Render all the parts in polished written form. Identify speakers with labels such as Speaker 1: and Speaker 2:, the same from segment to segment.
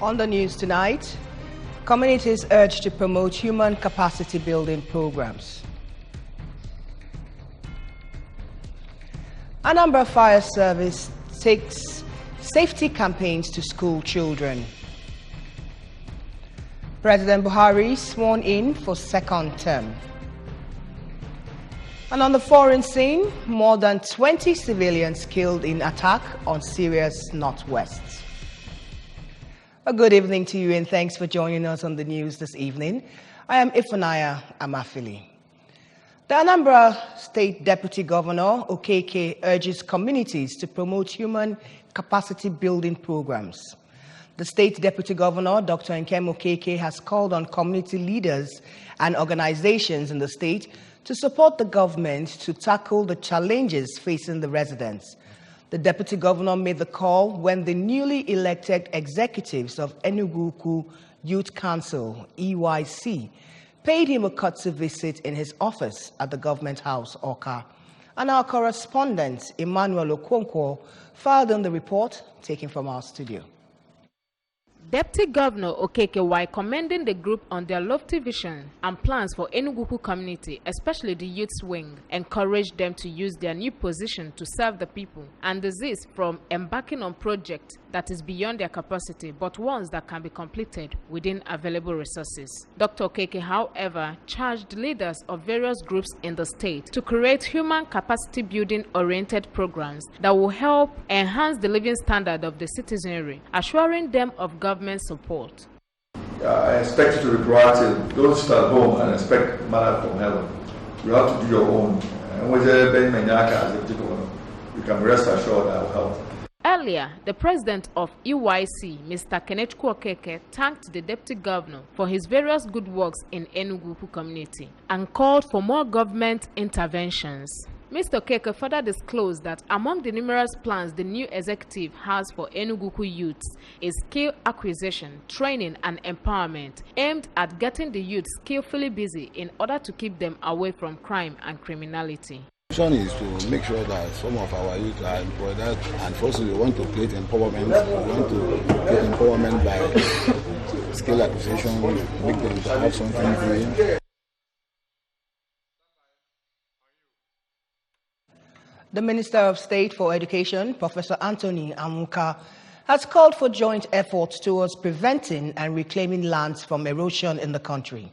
Speaker 1: On the news tonight, communities urged to promote human capacity building programs. Anambra Fire Service takes safety campaigns to school children. President Buhari sworn in for second term. And on the foreign scene, more than 20 civilians killed in attack on Syria's northwest. A good evening to you and thanks for joining us on the news this evening. I am Ifunanya Amafili. The Anambra State Deputy Governor, OKOCHA, urges communities to promote human capacity building programs. The State Deputy Governor, Dr. Nkem OKOCHA, has called on community leaders and organizations in the state to support the government to tackle the challenges facing the residents. The Deputy Governor made the call when the newly elected executives of Enugu Youth Council, EYC, paid him a courtesy visit in his office at the Government House, Awka. And our correspondent, Emmanuel Okonkwo, filed in the report taken from our studio.
Speaker 2: Deputy Governor OKOCHA, while commending the group on their lofty vision and plans for Enugu community, especially the youth wing, encouraged them to use their new position to serve the people and desist from embarking on projects that is beyond their capacity, but ones that can be completed within available resources. Dr. OKOCHA, however, charged leaders of various groups in the state to create human capacity building oriented programs that will help enhance the living standard of the citizenry, assuring them of government support.
Speaker 3: I expect you to be proactive. Don't sit at home and expect manna from heaven. You have to do your own. And you can rest assured that will help.
Speaker 2: Earlier, the president of EYC, Mr. Kenechukwu Okeke, thanked the deputy governor for his various good works in Enugu community and called for more government interventions. Mr. Okeke further disclosed that among the numerous plans the new executive has for Enugu youths is skill acquisition, training and empowerment aimed at getting the youth skillfully busy in order to keep them away from crime and criminality.
Speaker 4: The mission is to make sure that some of our youth are employed, and first we want to create empowerment. We want to create empowerment by skill acquisition, make them to have something doing.
Speaker 1: The Minister of State for Education, Professor Anthony Amuka, has called for joint efforts towards preventing and reclaiming lands from erosion in the country.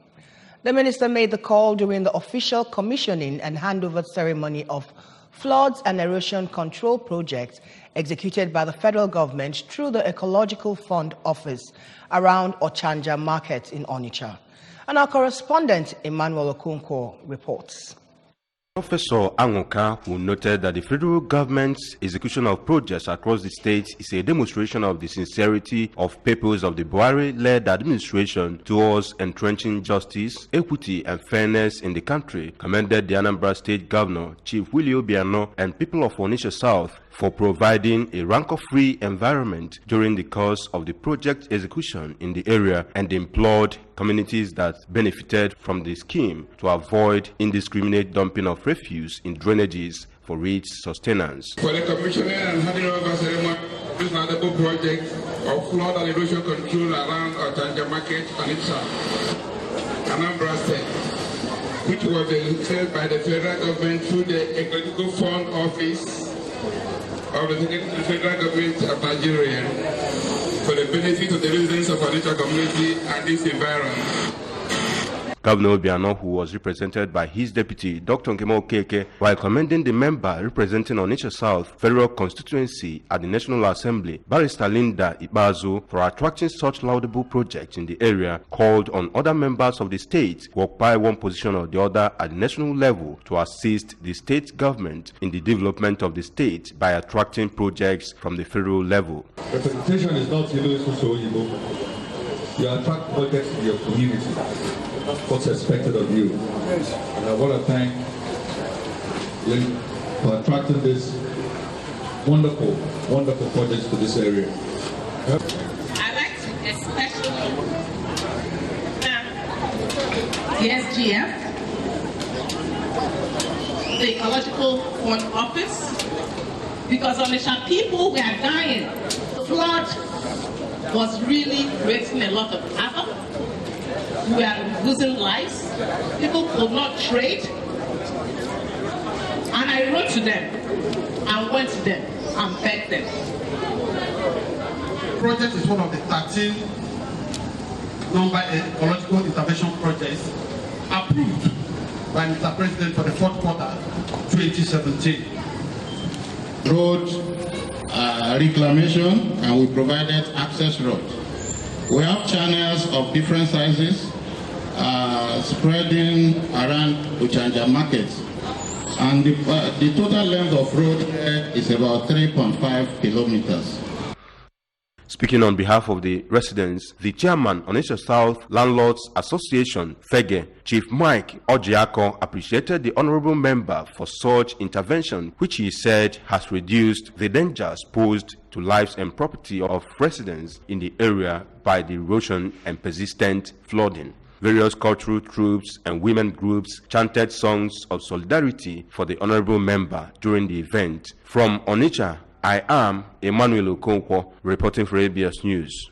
Speaker 1: The minister made the call during the official commissioning and handover ceremony of floods and erosion control projects executed by the federal government through the Ecological Fund Office around Ochanja Market in Onitsha. And our correspondent, Emmanuel Okonkwo, reports.
Speaker 5: Professor Angoka, who noted that the federal government's execution of projects across the state is a demonstration of the sincerity of purpose of the BUHARI-led administration towards entrenching justice, equity, and fairness in the country, commended the Anambra State Governor, Chief Willie Obiano, and people of Onitsha South for providing a rancor-free environment during the course of the project execution in the area, and implored communities that benefited from the scheme to avoid indiscriminate dumping of refuse in drainages for its sustenance.
Speaker 6: For the commissioning and handing over ceremony of this valuable project of flood and erosion control around Ochanja Market, Onitsha, Anambra State, which was executed by the federal government through the Ecological Fund Office of the federal government of Nigeria for the benefit of the residents of Onitsha community and its environment.
Speaker 5: Governor Obiano, who was represented by his deputy, Dr. Nkem OKOCHA, while commending the member representing Onitsha South Federal Constituency at the National Assembly, Barrister Linda Ibazu, for attracting such laudable projects in the area, called on other members of the state who occupy one position or the other at the national level to assist the state government in the development of the state by attracting projects from the federal level.
Speaker 7: Representation is not so you attract projects in your community. What's expected of you. And I want to thank you for attracting this wonderful, wonderful projects to this area.
Speaker 8: I'd like to especially thank the SGF, the Ecological Fund Office, because Onitsha people were dying. Flood was really creating a lot of havoc. We are losing lives. People could not trade. And I wrote to them and went to them and begged them.
Speaker 9: The project is one of the 13 number ecological intervention projects approved by Mr. President for the fourth quarter 2017.
Speaker 10: Road reclamation, and we provided access roads. We have channels of different sizes spreading around Ochanja markets, and the total length of road here is about 3.5 kilometers.
Speaker 5: Speaking on behalf of the residents, the chairman of Onitsha South Landlords Association, FEGE, Chief Mike Ojiako, appreciated the honorable member for such intervention, which he said has reduced the dangers posed to lives and property of residents in the area by the erosion and persistent flooding. Various cultural troops and women groups chanted songs of solidarity for the honorable member during the event. From Onitsha, I am Emmanuel Okonkwo, reporting for ABS News.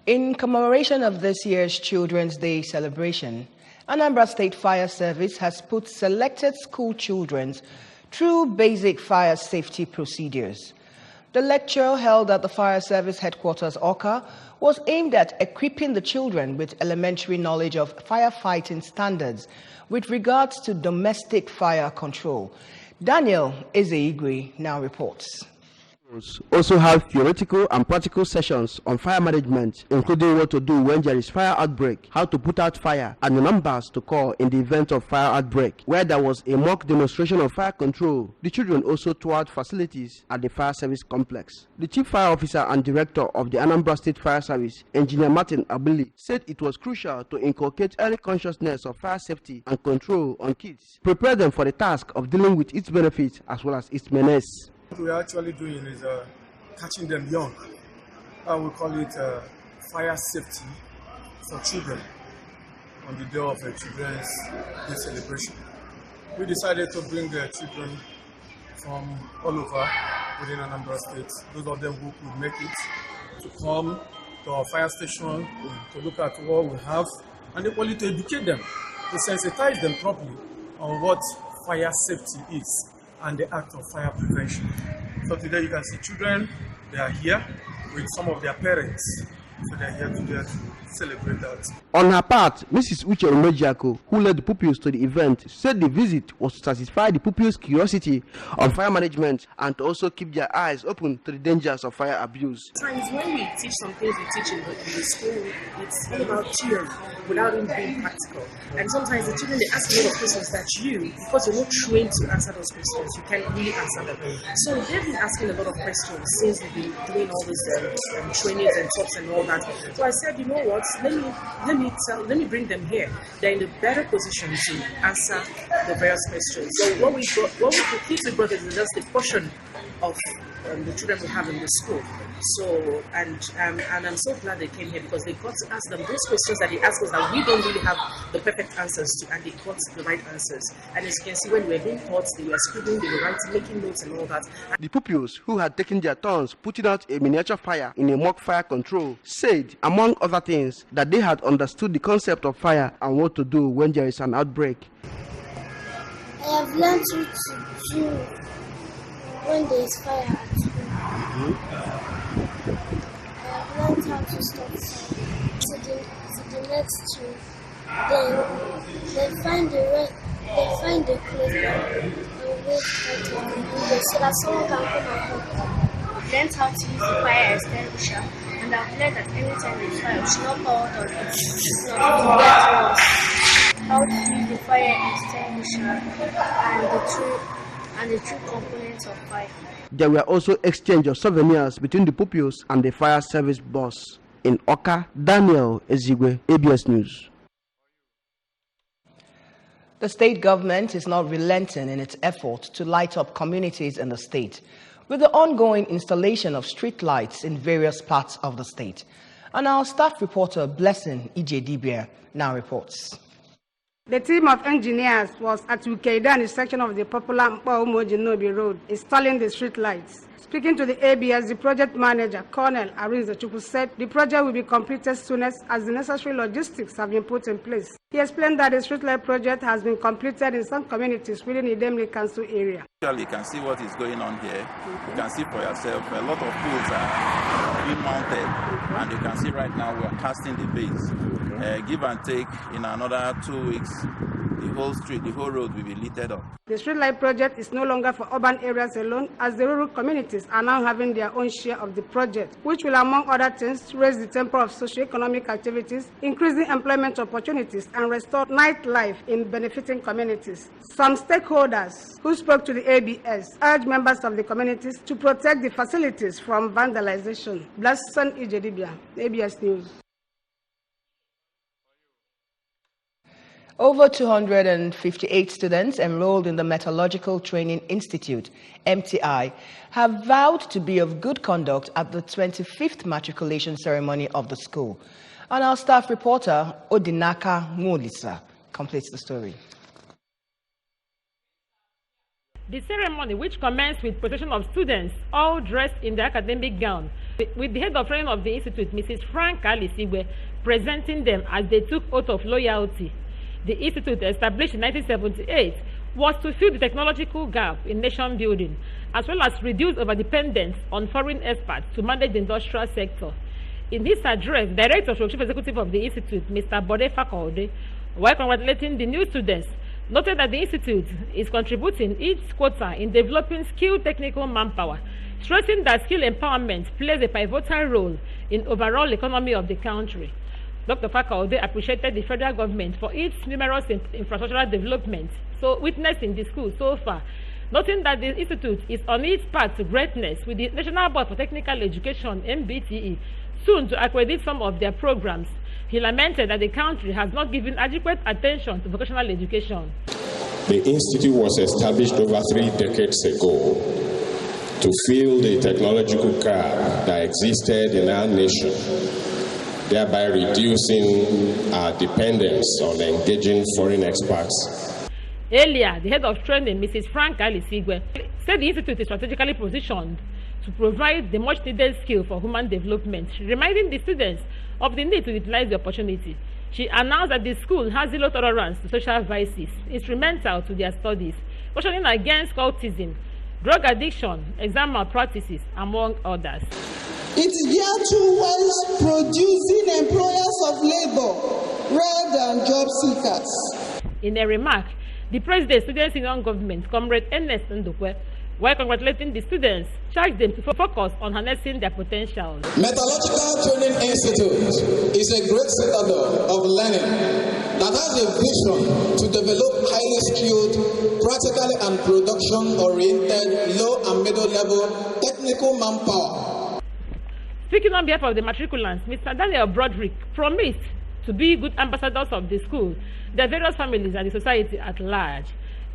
Speaker 1: In commemoration of this year's Children's Day celebration, Anambra State Fire Service has put selected school children through basic fire safety procedures. The lecture held at the Fire Service Headquarters, Oka, was aimed at equipping the children with elementary knowledge of firefighting standards with regards to domestic fire control. Daniel Ezeigwe now reports.
Speaker 11: Also have theoretical and practical sessions on fire management, including what to do when there is fire outbreak, how to put out fire, and the numbers to call in the event of fire outbreak. Where there was a mock demonstration of fire control, the children also toured facilities at the fire service complex. The chief fire officer and director of the Anambra State Fire Service, Engineer Martin Abili, said it was crucial to inculcate early consciousness of fire safety and control on kids, prepare them for the task of dealing with its benefits as well as its menace.
Speaker 12: What we are actually doing is catching them young. We call it fire safety for children on the day of a Children's Day celebration. We decided to bring the children from all over within Anambra State, those of them who could make it, to come to our fire station to look at what we have and equally to educate them, to sensitize them properly on what fire safety is and the act of fire prevention. So today you can see children, they are here with some of their parents. So they are here today to celebrate that.
Speaker 11: On her part, Mrs. Uche Umejiako, who led the pupils to the event, said the visit was to satisfy the pupils' curiosity on fire management and to also keep their eyes open to the dangers of fire abuse.
Speaker 13: Sometimes when we teach some things we teach in the school, it's all about theory without it being practical. And sometimes the children, they ask a lot of questions that you, because you're not trained to answer those questions, you can't really answer them. So they've been asking a lot of questions since we've been doing all these trainings and talks and all that. So I said, you know what, let me bring them here. They're in a better position to answer the various questions. So the kids we brought is just a portion of the children we have in the school. So and I'm so glad they came here because they got to ask them those questions that they asked us that we don't really have the perfect answers to, and they got the right answers. And as you can see, when we were being taught, they were scribbling, they were writing, making notes and all that.
Speaker 11: The pupils, who had taken their turns putting out a miniature fire in a mock fire control, said, among other things, that they had understood the concept of fire and what to do when there is an outbreak.
Speaker 14: I have learned what to do when there is fire at home. I have learned how to stop to the next room. Then they find the clothes and wait for the so that someone can come and help.
Speaker 15: I've learned how to use the fire extinguisher, and I've learned that anytime there's fire, we should not pour out on it. It's not to get lost. How to use the fire extinguisher and the true components of fire.
Speaker 11: There were also exchange of souvenirs between the pupils and the fire service boss. In Oka, Daniel Ezeigwe, ABS News.
Speaker 1: The state government is not relenting in its effort to light up communities in the state, with the ongoing installation of street lights in various parts of the state. And our staff reporter, Blessing Ijedibia, now reports.
Speaker 16: The team of engineers was at Ukeidani section of the popular Mpao-Mojinobi Road, installing the street lights. Speaking to the ABS, the project manager, Colonel Arinze Chukwu, said the project will be completed soonest as the necessary logistics have been put in place. He explained that the streetlight project has been completed in some communities within the Idemili Council area.
Speaker 17: You can see what is going on here. You can see for yourself. A lot of poles are being mounted, and you can see right now we are casting the base. Give and take, in another 2 weeks, the whole street, the whole road will be littered up.
Speaker 16: The streetlight project is no longer for urban areas alone, as the rural communities are now having their own share of the project, which will, among other things, raise the tempo of socio-economic activities, increase the employment opportunities, and restore nightlife in benefiting communities. Some stakeholders who spoke to the ABS urged members of the communities to protect the facilities from vandalization. Blessing Ijedibia, ABS News.
Speaker 1: Over 258 students enrolled in the Metallurgical Training Institute, MTI, have vowed to be of good conduct at the 25th matriculation ceremony of the school. And our staff reporter, Odinaka Mulisa, completes the story.
Speaker 18: The ceremony, which commenced with procession of students, all dressed in their academic gown, with the head of training of the institute, Mrs. Frank Alisigwe, presenting them as they took oath of loyalty. The institute, established in 1978, was to fill the technological gap in nation building, as well as reduce overdependence on foreign experts to manage the industrial sector. In his address, the Director and Chief Executive of the institute, Mr. Bode Fakode, while congratulating the new students, noted that the institute is contributing its quota in developing skilled technical manpower, stressing that skill empowerment plays a pivotal role in overall economy of the country. Dr. Fakaude appreciated the federal government for its numerous infrastructural developments witnessed in the school so far, noting that the institute is on its path to greatness with the National Board for Technical Education, NBTE, soon to accredit some of their programs. He lamented that the country has not given adequate attention to vocational education.
Speaker 19: The institute was established over 3 decades ago to fill the technological gap that existed in our nation, thereby reducing our dependence on engaging foreign experts.
Speaker 18: Earlier, the head of training, Mrs. Frank Alisigwe, said the institute is strategically positioned to provide the much-needed skill for human development, reminding the students of the need to utilize the opportunity. She announced that the school has zero tolerance to social vices, instrumental to their studies, cautioning against cultism, drug addiction, exam malpractices, among others.
Speaker 20: It is geared towards producing employers of labor rather than job seekers.
Speaker 18: In a remark, the President, Students in Non-Government, Comrade Ernest Ndukwe, while congratulating the students, charged them to focus on harnessing their potential.
Speaker 20: Metallurgical Training Institute is a great citadel of learning that has a vision to develop highly skilled, practically and production-oriented, low and middle-level technical manpower.
Speaker 18: Speaking on behalf of the matriculants, Mr. Daniel Broderick promised to be good ambassadors of the school, their various families, and the society at large.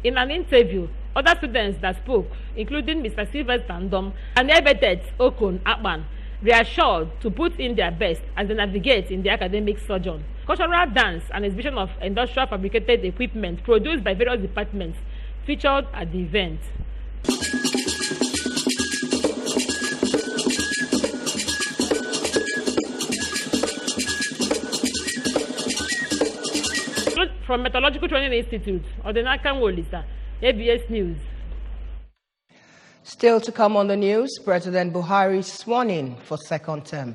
Speaker 18: In an interview, other students that spoke, including Mr. Sylvester Ndom and Ebetet Okon Akman, reassured to put in their best as they navigate in the academic sojourn. Cultural dance and exhibition of industrial fabricated equipment produced by various departments featured at the event. From Metallurgical Training Institute, Odinaka Mulisa, ABS News.
Speaker 1: Still to come on the news, President Buhari sworn in for second term.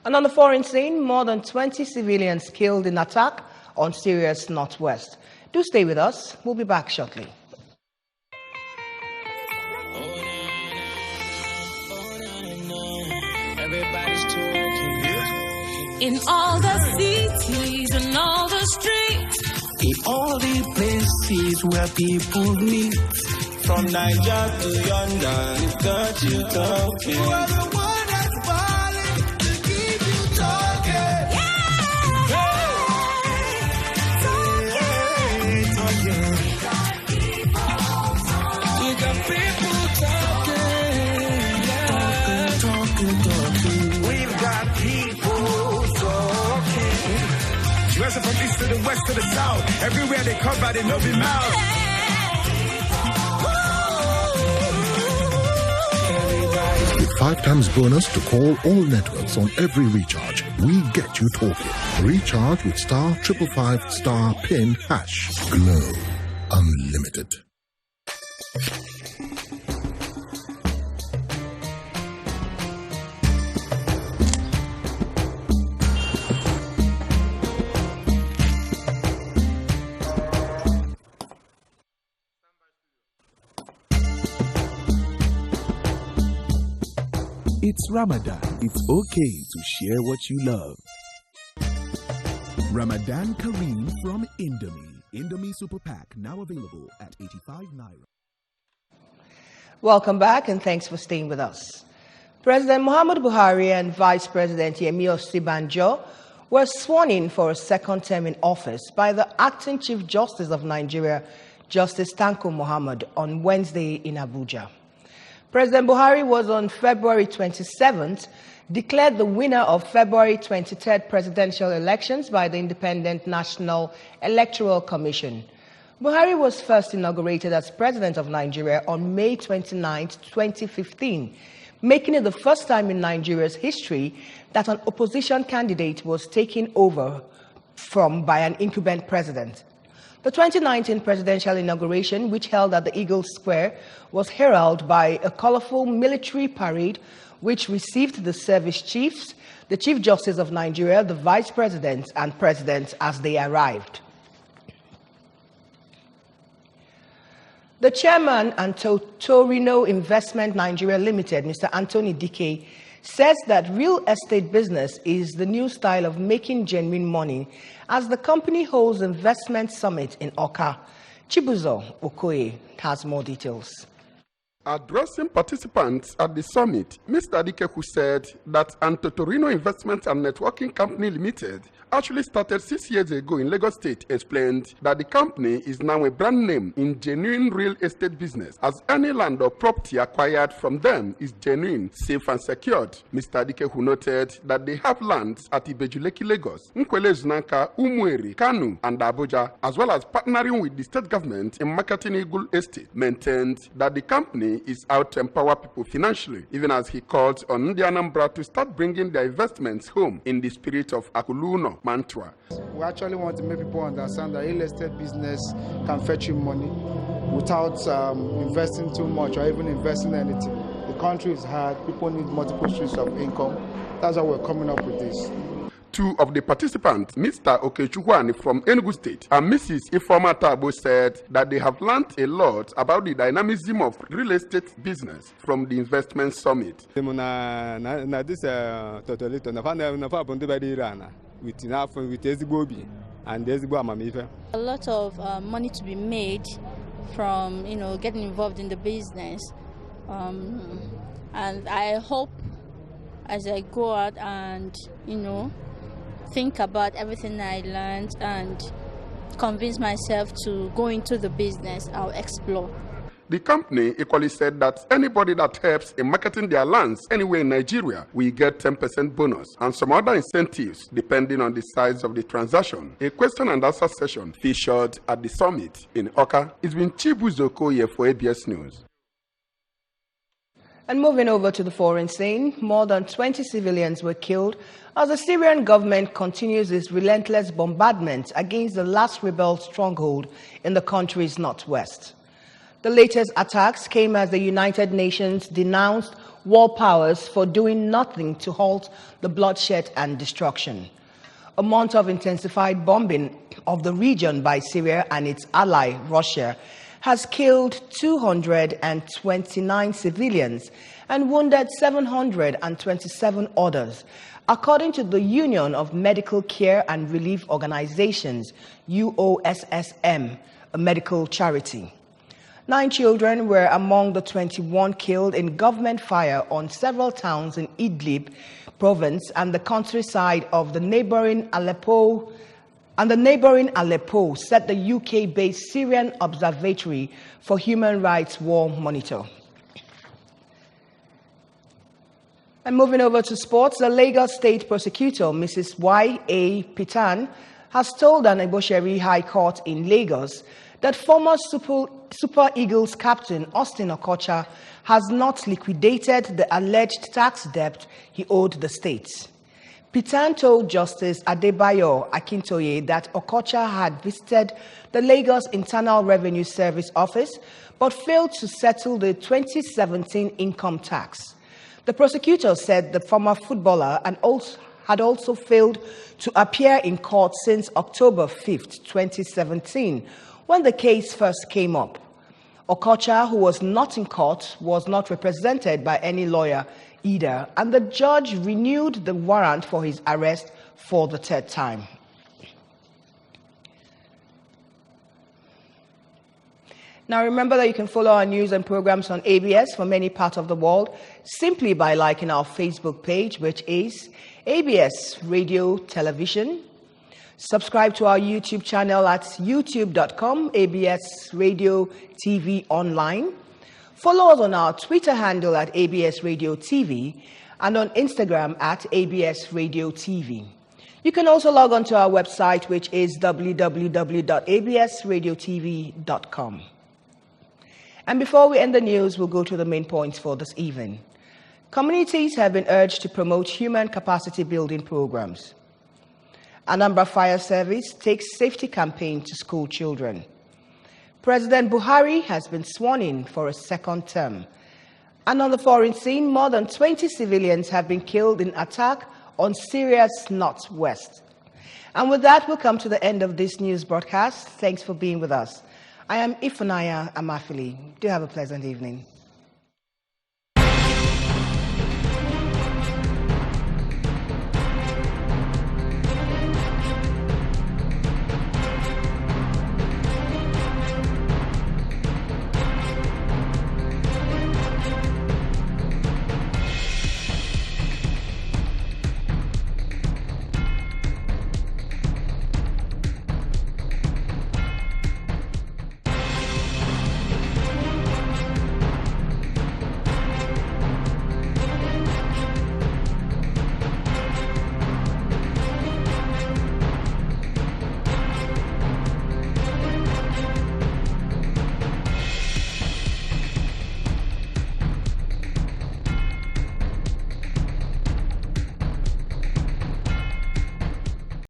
Speaker 1: And on the foreign scene, more than 20 civilians killed in attack on Syria's northwest. Do stay with us. We'll be back shortly.
Speaker 21: Everybody's talking. In all the cities and all the streets, in all the places where people meet, from Niger to yonder, you've got you talking. You are the one that's falling to keep you talking. Yeah! Hey! Talking. You got people talking. Talking. We've got people talking. Dressing from east to the west.
Speaker 3: west to the south. Everywhere they cover, they no be mouth.
Speaker 22: With 5 times bonus to call all networks on every recharge, we get you talking. Recharge with *555* PIN #. Glow Unlimited.
Speaker 23: It's Ramadan. It's okay to share what you love. Ramadan Kareem from Indomie. Indomie Super Pack now available at 85 Naira.
Speaker 1: Welcome back and thanks for staying with us. President Muhammadu Buhari and Vice President Yemi Osibanjo were sworn in for a second term in office by the Acting Chief Justice of Nigeria, Justice Tanko Muhammad, on Wednesday in Abuja. President Buhari was on February 27th declared the winner of February 23rd presidential elections by the Independent National Electoral Commission. Buhari was first inaugurated as President of Nigeria on May 29, 2015, making it the first time in Nigeria's history that an opposition candidate was taken over by an incumbent president. The 2019 presidential inauguration, which held at the Eagle Square, was heralded by a colorful military parade which received the service chiefs, the Chief Justice of Nigeria, the Vice President, and President as they arrived. The chairman and Torino Investment Nigeria Limited, Mr. Anthony Dike, says that real estate business is the new style of making genuine money as the company holds investment summit in Oka. Chibuzo Okoye has more details.
Speaker 24: Addressing participants at the summit, Mr. Adikeku said that Torino Investment and Networking Company Limited actually started 6 years ago in Lagos State, explained that the company is now a brand name in genuine real estate business, as any land or property acquired from them is genuine, safe and secured. Mr. Adikeku noted that they have lands at Ibejuleki, Lagos, Nkwele Zunanka, Umueri, Kanu, and Abuja, as well as partnering with the state government in marketing Eagle Estate, maintained that the company is out to empower people financially, even as he called on the Anambra to start bringing their investments home in the spirit of Akuluno mantra.
Speaker 25: We actually want to make people understand that real estate business can fetch you money without investing too much or even investing anything. The country is hard, people need multiple streams of income. That's why we're coming up with this.
Speaker 24: Two of the participants, Mr. Okechukwu from Enugu State and Mrs. Ifeoma Tabo, said that they have learned a lot about the dynamism of real estate business from the investment summit.
Speaker 26: With
Speaker 27: a lot of money to be made from getting involved in the business, and I hope as I go out and think about everything I learned and convince myself to go into the business, I'll explore.
Speaker 24: The company equally said that anybody that helps in marketing their lands anywhere in Nigeria will get 10% bonus and some other incentives depending on the size of the transaction. A question and answer session featured at the summit in Oka. It's been Chibuzo Okoye for ABS News.
Speaker 1: And moving over to the foreign scene, more than 20 civilians were killed as the Syrian government continues its relentless bombardment against the last rebel stronghold in the country's northwest. The latest attacks came as the United Nations denounced war powers for doing nothing to halt the bloodshed and destruction. A month of intensified bombing of the region by Syria and its ally, Russia, has killed 229 civilians and wounded 727 others, according to the Union of Medical Care and Relief Organizations, UOSSM, a medical charity. 9 children were among the 21 killed in government fire on several towns in Idlib province and the countryside of the neighboring Aleppo. And the neighboring Aleppo, said the UK-based Syrian Observatory for Human Rights War Monitor. And moving over to sports, the Lagos State prosecutor, Mrs. Y.A. Pitan, has told an Igboseri High Court in Lagos that former Super Eagles captain Austin Okocha has not liquidated the alleged tax debt he owed the state. Pitan told Justice Adebayo Akintoye that Okocha had visited the Lagos Internal Revenue Service office but failed to settle the 2017 income tax. The prosecutor said the former footballer had also failed to appear in court since October 5, 2017, when the case first came up. Okocha, who was not in court, was not represented by any lawyer either, and the judge renewed the warrant for his arrest for the third time. Now remember that you can follow our news and programs on ABS from any part of the world simply by liking our Facebook page, which is ABS Radio Television. Subscribe to our YouTube channel at youtube.com, ABS Radio TV Online. Follow us on our Twitter handle at ABS Radio TV and on Instagram at ABS Radio TV. You can also log on to our website, which is www.absradiotv.com. And before we end the news, we'll go to the main points for this evening. Communities have been urged to promote human capacity building programs. Anambra Fire Service takes safety campaign to school children. President Buhari has been sworn in for a second term. And on the foreign scene, more than 20 civilians have been killed in attack on Syria's northwest. And with that, we'll come to the end of this news broadcast. Thanks for being with us. I am Ifunanya Amafili. Do have a pleasant evening.